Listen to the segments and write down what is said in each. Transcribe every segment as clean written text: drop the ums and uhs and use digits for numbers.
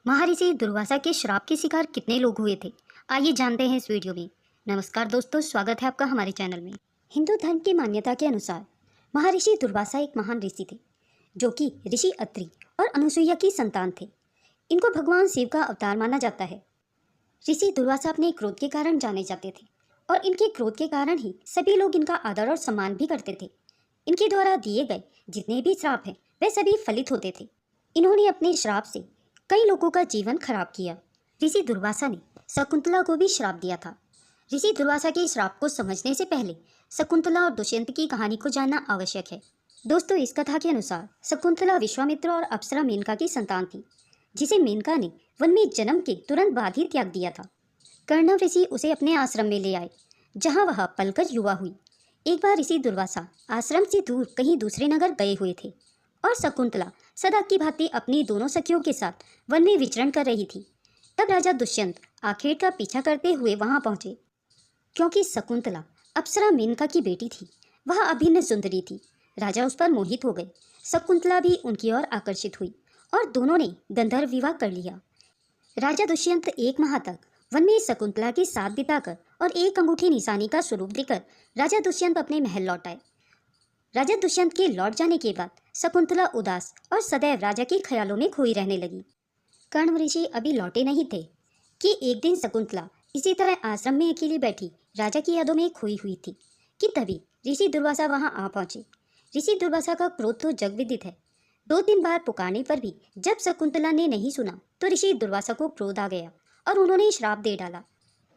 महर्षि दुर्वासा के श्राप के शिकार कितने लोग हुए थे, आइए जानते हैं इस वीडियो में। नमस्कार दोस्तों, स्वागत है आपका हमारे चैनल में। हिंदू धर्म की मान्यता के अनुसार महर्षि दुर्वासा एक महान ऋषि थे, जो कि ऋषि अत्रि और अनुसुईया की संतान थे। इनको भगवान शिव का अवतार माना जाता है। ऋषि दुर्वासा अपने क्रोध के कारण जाने जाते थे और इनके क्रोध के कारण ही सभी लोग इनका आदर और सम्मान भी करते थे। इनके द्वारा दिए गए जितने भी श्राप हैं वे सभी फलित होते थे। इन्होंने अपने श्राप से कई लोगों का जीवन खराब किया। ऋषि दुर्वासा ने शकुंतला को भी श्राप दिया था। ऋषि दुर्वासा के श्राप को समझने से पहले शकुंतला और दुष्यंत की कहानी को जानना आवश्यक है। दोस्तों, इस कथा के अनुसार शकुंतला विश्वामित्र और अप्सरा मेनका की संतान थी, जिसे मेनका ने वन में जन्म के तुरंत बाद ही त्याग दिया था। कर्णव ऋषि उसे अपने आश्रम में ले आए, जहाँ वह पलकर युवा हुई। एक बार ऋषि दुर्वासा आश्रम से दूर कहीं दूसरे नगर गए हुए थे और शकुंतला सदा की भांति अपनी दोनों सखियों के साथ वन में विचरण कर रही थी। तब राजा दुष्यंत आखेट का पीछा करते हुए वहां पहुंचे। क्योंकि शकुंतला अप्सरा मेनका की बेटी थी, वह अभिन्न सुंदरी थी। राजा उस पर मोहित हो गए। शकुंतला भी उनकी ओर आकर्षित हुई और दोनों ने गंधर्व विवाह कर लिया। राजा दुष्यंत एक माह तक वन में शकुंतला के साथ बिताकर और एक अंगूठी निशानी का स्वरूप देकर राजा दुष्यंत अपने महल लौट आए। राजा दुष्यंत के लौट जाने के बाद शकुंतला उदास और सदैव राजा के ख्यालों में खोई रहने लगी। कर्ण ऋषि अभी लौटे नहीं थे कि एक दिन शकुंतला इसी तरह आश्रम में अकेली बैठी राजा की यादों में खोई हुई थी कि तभी ऋषि दुर्वासा वहां आ पहुंचे। ऋषि दुर्वासा का क्रोध तो जग विदित है। 2-3 बार पुकारने पर भी जब शकुंतला ने नहीं सुना तो ऋषि दुर्वासा को क्रोध आ गया और उन्होंने श्राप दे डाला,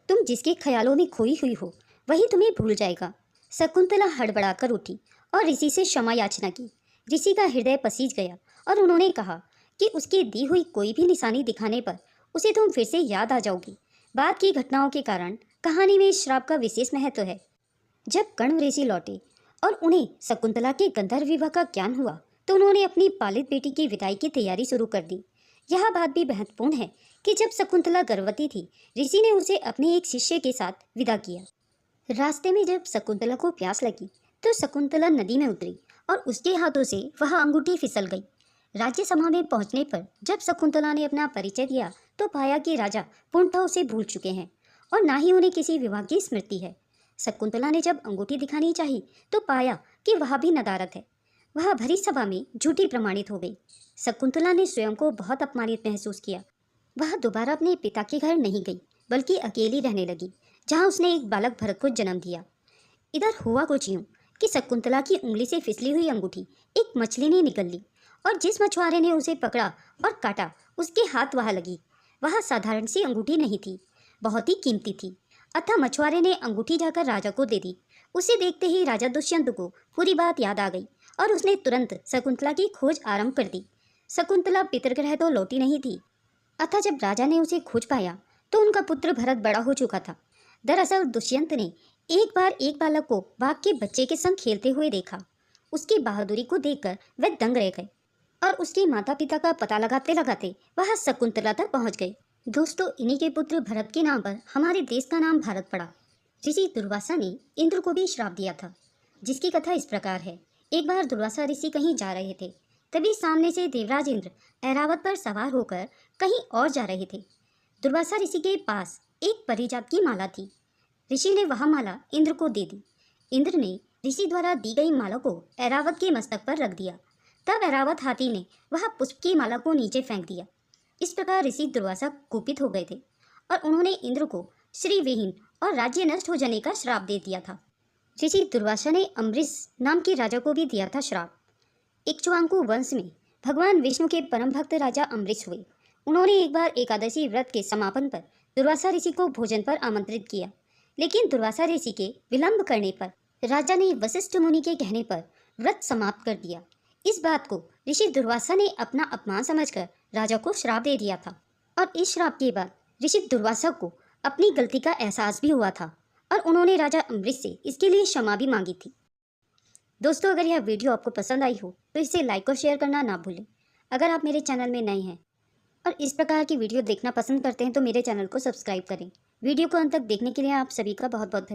तुम जिसके ख्यालों में खोई हुई हो वही तुम्हें भूल जाएगा। शकुंतला हड़बड़ाकर उठी और ऋषि से क्षमा याचना की। ऋषि का हृदय पसीज गया और उन्होंने कहा कि उसकी दी हुई कोई भी निशानी दिखाने पर उसे तुम फिर से याद आ जाओगी। बाद की घटनाओं के कारण कहानी में इस श्राप का विशेष महत्व है। जब कर्ण ऋषि लौटे और उन्हें शकुंतला के गंधर्व विवाह का ज्ञान हुआ तो उन्होंने अपनी पालित बेटी की विदाई की तैयारी शुरू कर दी। यह बात भी महत्वपूर्ण है कि जब शकुंतला गर्भवती थी, ऋषि ने उसे अपने एक शिष्य के साथ विदा किया। रास्ते में जब शकुंतला को प्यास लगी तो शकुंतला नदी में उतरी और उसके हाथों से वह अंगूठी फिसल गई। राज्यसभा में पहुंचने पर जब शकुंतला ने अपना परिचय दिया तो पाया कि राजा पूर्णतः उसे भूल चुके हैं और ना ही उन्हें किसी विवाह की स्मृति है। शकुंतला ने जब अंगूठी दिखानी चाही तो पाया कि वह भी नदारद है। वह भरी सभा में झूठी प्रमाणित हो गई। शकुंतला ने स्वयं को बहुत अपमानित महसूस किया। वह दोबारा अपने पिता के घर नहीं गई, बल्कि अकेली रहने लगी, जहाँ उसने एक बालक भरत को जन्म दिया। इधर हुआ कुछ यूं कि शकुंतला की उंगली से फिसली हुई अंगूठी एक मछली ने निगल ली और जिस मछुआरे ने उसे पकड़ा और काटा उसके हाथ वहां लगी। वह साधारण सी अंगूठी नहीं थी, बहुत ही कीमती थी। अतः मछुआरे ने अंगूठी जाकर राजा को दे दी। उसे देखते ही राजा दुष्यंत को पूरी बात याद आ गई और उसने तुरंत शकुंतला की खोज आरंभ कर दी। शकुंतला पितृगृह तो लौटी नहीं थी। अतः जब राजा ने उसे खोज पाया तो उनका पुत्र भरत बड़ा हो चुका था। दरअसल दुष्यंत ने एक बार एक बालक को बाघ के बच्चे के संग खेलते हुए देखा। उसकी बहादुरी को देखकर वह दंग रह गए और उसके माता पिता का पता लगाते लगाते वह शकुंतला तक पहुंच गए। दोस्तों, इन्हीं के पुत्र भरत के नाम पर हमारे देश का नाम भारत पड़ा। ऋषि दुर्वासा ने इंद्र को भी श्राप दिया था, जिसकी कथा इस प्रकार है। एक बार दुर्वासा ऋषि कहीं जा रहे थे, तभी सामने से देवराज इंद्र ऐरावत पर सवार होकर कहीं और जा रहे थे। दुर्वासा ऋषि के पास एक परिजात की माला थी। ऋषि ने वह माला इंद्र को दे दी। इंद्र ने ऋषि द्वारा दी गई माला को ऐरावत के मस्तक पर रख दिया। तब ऐरावत हाथी ने वह पुष्प की माला को नीचे फेंक दिया। इस प्रकार ऋषि दुर्वासा कुपित हो गए थे और उन्होंने इंद्र को श्री विहीन और राज्य नष्ट हो जाने का श्राप दे दिया था। ऋषि दुर्वासा ने अम्बरीश नाम के राजा को भी दिया था श्राप। इक्ष्वाकु वंश में भगवान विष्णु के परम भक्त राजा अम्बरीश हुए। उन्होंने एक बार एकादशी व्रत के समापन पर दुर्वासा ऋषि को भोजन पर आमंत्रित किया, लेकिन दुर्वासा ऋषि के विलंब करने पर राजा ने वशिष्ठ मुनि के कहने पर व्रत समाप्त कर दिया। इस बात को ऋषि दुर्वासा ने अपना अपमान समझकर राजा को श्राप दे दिया था और इस श्राप के बाद ऋषि दुर्वासा को अपनी गलती का एहसास भी हुआ था और उन्होंने राजा अम्बरीश से इसके लिए क्षमा भी मांगी थी। दोस्तों, अगर यह वीडियो आपको पसंद आई हो तो इसे लाइक और शेयर करना ना भूलें। अगर आप मेरे चैनल में नए हैं और इस प्रकार की वीडियो देखना पसंद करते हैं तो मेरे चैनल को सब्सक्राइब करें। वीडियो को अंत तक देखने के लिए आप सभी का बहुत बहुत धन्यवाद।